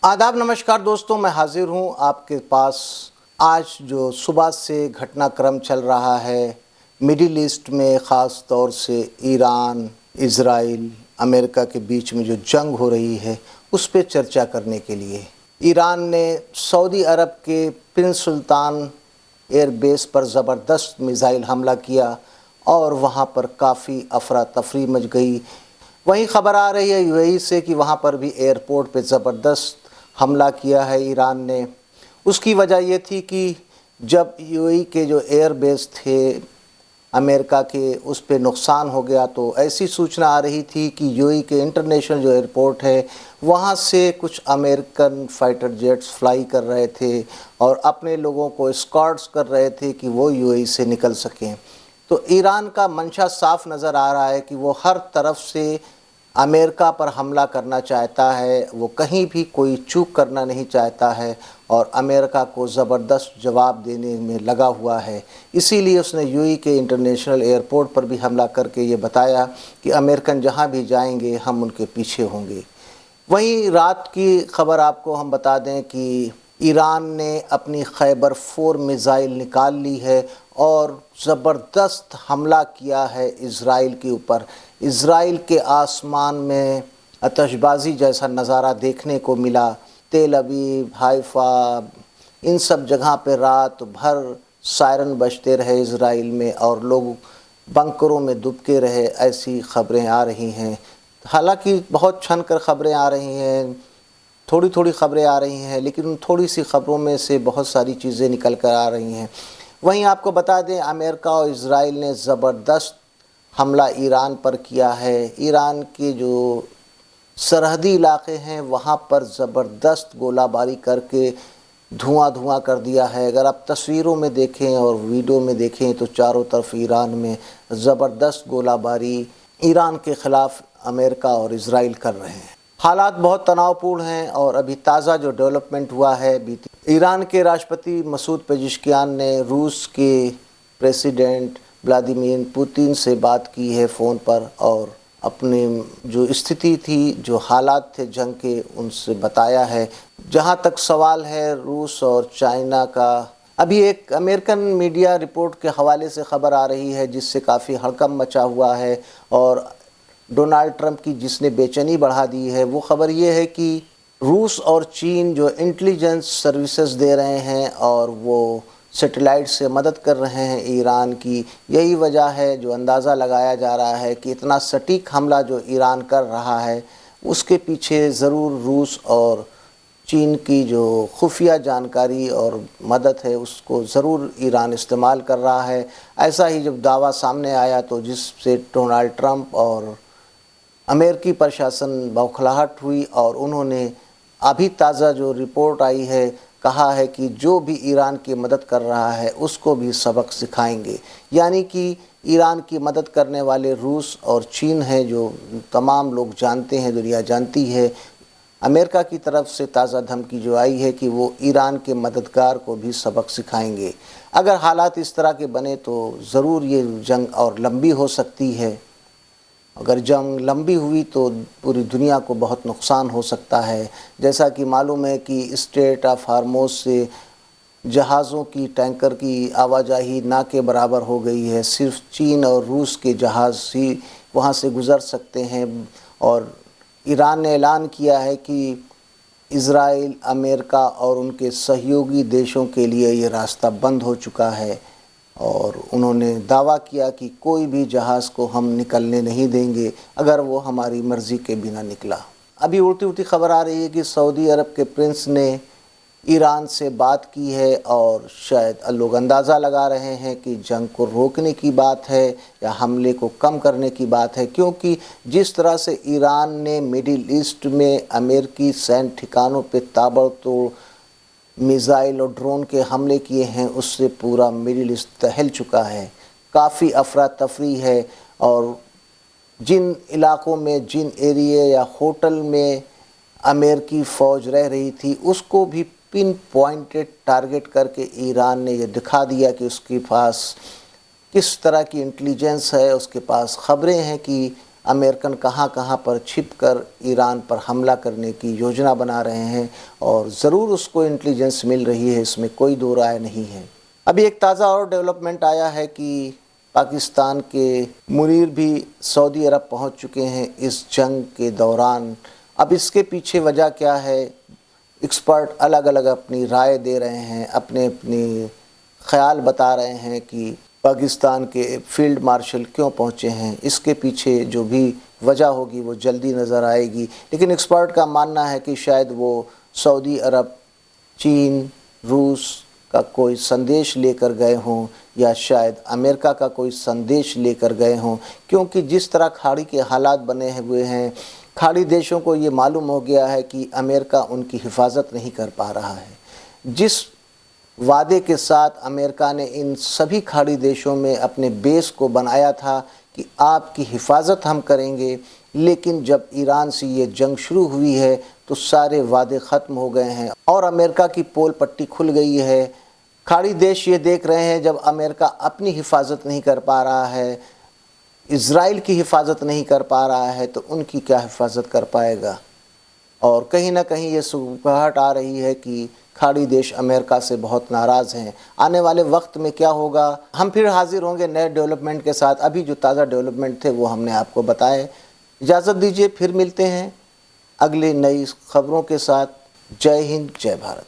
आदाब नमस्कार दोस्तों, मैं हाजिर हूँ आपके पास आज जो सुबह से घटनाक्रम चल रहा है मिडिल ईस्ट में, ख़ास तौर से ईरान, इज़राइल, अमेरिका के बीच में जो जंग हो रही है उस पर चर्चा करने के लिए। ईरान ने सऊदी अरब के प्रिंस सुल्तान एयर बेस पर ज़बरदस्त मिसाइल हमला किया और वहाँ पर काफ़ी अफरा तफरी मच गई। वहीं ख़बर आ रही है यूएई से कि वहाँ पर भी एयरपोर्ट पे ज़बरदस्त हमला किया है ईरान ने। उसकी वजह ये थी कि जब यूएई के जो एयर बेस थे अमेरिका के, उस पे नुकसान हो गया तो ऐसी सूचना आ रही थी कि यूएई के इंटरनेशनल जो एयरपोर्ट है वहाँ से कुछ अमेरिकन फाइटर जेट्स फ्लाई कर रहे थे और अपने लोगों को एस्कॉर्ट्स कर रहे थे कि वो यूएई से निकल सकें। तो ईरान का मंशा साफ नज़र आ रहा है कि वो हर तरफ से अमेरिका पर हमला करना चाहता है, वो कहीं भी कोई चूक करना नहीं चाहता है और अमेरिका को ज़बरदस्त जवाब देने में लगा हुआ है। इसीलिए उसने यूएई के इंटरनेशनल एयरपोर्ट पर भी हमला करके ये बताया कि अमेरिकन जहां भी जाएंगे हम उनके पीछे होंगे। वहीं रात की खबर आपको हम बता दें कि ईरान ने अपनी खैबर 4 मिसाइल निकाल ली है और ज़बरदस्त हमला किया है इज़राइल के ऊपर। इज़राइल के आसमान में आतिशबाज़ी जैसा नज़ारा देखने को मिला। तेल अवीव, हाइफा, इन सब जगह पे रात भर सायरन बजते रहे इज़राइल में और लोग बंकरों में दुबके रहे, ऐसी ख़बरें आ रही हैं। हालांकि बहुत छन कर ख़बरें आ रही हैं, थोड़ी थोड़ी ख़बरें आ रही हैं, लेकिन उन थोड़ी सी ख़बरों में से बहुत सारी चीज़ें निकल कर आ रही हैं। वहीं आपको बता दें अमेरिका और इज़राइल ने ज़बरदस्त हमला ईरान पर किया है। ईरान के जो सरहदी इलाके हैं वहाँ पर ज़बरदस्त गोलाबारी करके धुआं धुआं कर दिया है। अगर आप तस्वीरों में देखें और वीडियो में देखें तो चारों तरफ ईरान में ज़बरदस्त गोलाबारी ईरान के ख़िलाफ़ अमेरिका और इज़राइल कर रहे हैं। हालात बहुत तनावपूर्ण हैं और अभी ताज़ा जो डेवलपमेंट हुआ है, ईरान के राष्ट्रपति मसूद पेजिशकियान ने रूस के प्रेसिडेंट व्लादिमीर पुतिन से बात की है फ़ोन पर और अपनी जो स्थिति थी, जो हालात थे जंग के, उनसे बताया है। जहां तक सवाल है रूस और चाइना का, अभी एक अमेरिकन मीडिया रिपोर्ट के हवाले से ख़बर आ रही है जिससे काफ़ी हड़कंप मचा हुआ है और डोनाल्ड ट्रंप की जिसने बेचैनी बढ़ा दी है। वो ख़बर ये है कि रूस और चीन जो इंटेलिजेंस सर्विसेज दे रहे हैं और वो सैटेलाइट से मदद कर रहे हैं ईरान की, यही वजह है जो अंदाज़ा लगाया जा रहा है कि इतना सटीक हमला जो ईरान कर रहा है उसके पीछे ज़रूर रूस और चीन की जो खुफिया जानकारी और मदद है उसको ज़रूर ईरान इस्तेमाल कर रहा है। ऐसा ही जब दावा सामने आया तो जिससे डोनाल्ड ट्रंप और अमेरिकी प्रशासन बौखलाहट हुई और उन्होंने अभी ताज़ा जो रिपोर्ट आई है कहा है कि जो भी ईरान की मदद कर रहा है उसको भी सबक सिखाएंगे। यानी कि ईरान की मदद करने वाले रूस और चीन है, जो तमाम लोग जानते हैं, दुनिया जानती है। अमेरिका की तरफ से ताज़ा धमकी जो आई है कि वो ईरान के मददगार को भी सबक सिखाएंगे। अगर हालात इस तरह के बने तो ज़रूर ये जंग और लंबी हो सकती है। अगर जंग लंबी हुई तो पूरी दुनिया को बहुत नुकसान हो सकता है। जैसा कि मालूम है कि स्ट्रेट ऑफ हार्मोज से जहाज़ों की, टैंकर की आवाजाही ना के बराबर हो गई है। सिर्फ चीन और रूस के जहाज़ ही वहाँ से गुज़र सकते हैं और ईरान ने ऐलान किया है कि इज़राइल, अमेरिका और उनके सहयोगी देशों के लिए ये रास्ता बंद हो चुका है और उन्होंने दावा किया कि कोई भी जहाज़ को हम निकलने नहीं देंगे अगर वो हमारी मर्ज़ी के बिना निकला। अभी उल्टी उल्टी खबर आ रही है कि सऊदी अरब के प्रिंस ने ईरान से बात की है और शायद लोग अंदाज़ा लगा रहे हैं कि जंग को रोकने की बात है या हमले को कम करने की बात है, क्योंकि जिस तरह से ईरान ने मिडिल ईस्ट में अमेरिकी सैन्य ठिकानों पर ताबड़तोड़ मिसाइल और ड्रोन के हमले किए हैं उससे पूरा मिडिल ईस्ट दहल चुका है। काफ़ी अफरा तफरी है और जिन इलाक़ों में, जिन एरिया या होटल में अमेरिकी फ़ौज रह रही थी उसको भी पिन पॉइंटेड टारगेट करके ईरान ने ये दिखा दिया कि उसके पास किस तरह की इंटेलिजेंस है। उसके पास ख़बरें हैं कि अमेरिकन कहाँ कहाँ पर छिपकर ईरान पर हमला करने की योजना बना रहे हैं और ज़रूर उसको इंटेलिजेंस मिल रही है, इसमें कोई दो राय नहीं है। अभी एक ताज़ा और डेवलपमेंट आया है कि पाकिस्तान के मुनीर भी सऊदी अरब पहुंच चुके हैं इस जंग के दौरान। अब इसके पीछे वजह क्या है, एक्सपर्ट अलग अलग अपनी राय दे रहे हैं, अपने अपने ख्याल बता रहे हैं कि पाकिस्तान के फील्ड मार्शल क्यों पहुंचे हैं। इसके पीछे जो भी वजह होगी वो जल्दी नज़र आएगी, लेकिन एक्सपर्ट का मानना है कि शायद वो सऊदी अरब, चीन, रूस का कोई संदेश लेकर गए हों या शायद अमेरिका का कोई संदेश लेकर गए हों, क्योंकि जिस तरह खाड़ी के हालात बने हुए हैं, खाड़ी देशों को ये मालूम हो गया है कि अमेरिका उनकी हिफाजत नहीं कर पा रहा है। जिस वादे के साथ अमेरिका ने इन सभी खाड़ी देशों में अपने बेस को बनाया था कि आपकी हिफाजत हम करेंगे, लेकिन जब ईरान से ये जंग शुरू हुई है तो सारे वादे ख़त्म हो गए हैं और अमेरिका की पोल पट्टी खुल गई है। खाड़ी देश ये देख रहे हैं जब अमेरिका अपनी हिफाजत नहीं कर पा रहा है, इज़राइल की हिफाजत नहीं कर पा रहा है, तो उनकी क्या हिफाजत कर पाएगा। और कहीं ना कहीं ये सुगबुगाहट आ रही है कि खाड़ी देश अमेरिका से बहुत नाराज़ हैं। आने वाले वक्त में क्या होगा, हम फिर हाजिर होंगे नए डेवलपमेंट के साथ। अभी जो ताज़ा डेवलपमेंट थे वो हमने आपको बताए। इजाज़त दीजिए, फिर मिलते हैं अगली नई खबरों के साथ। जय हिंद, जय भारत।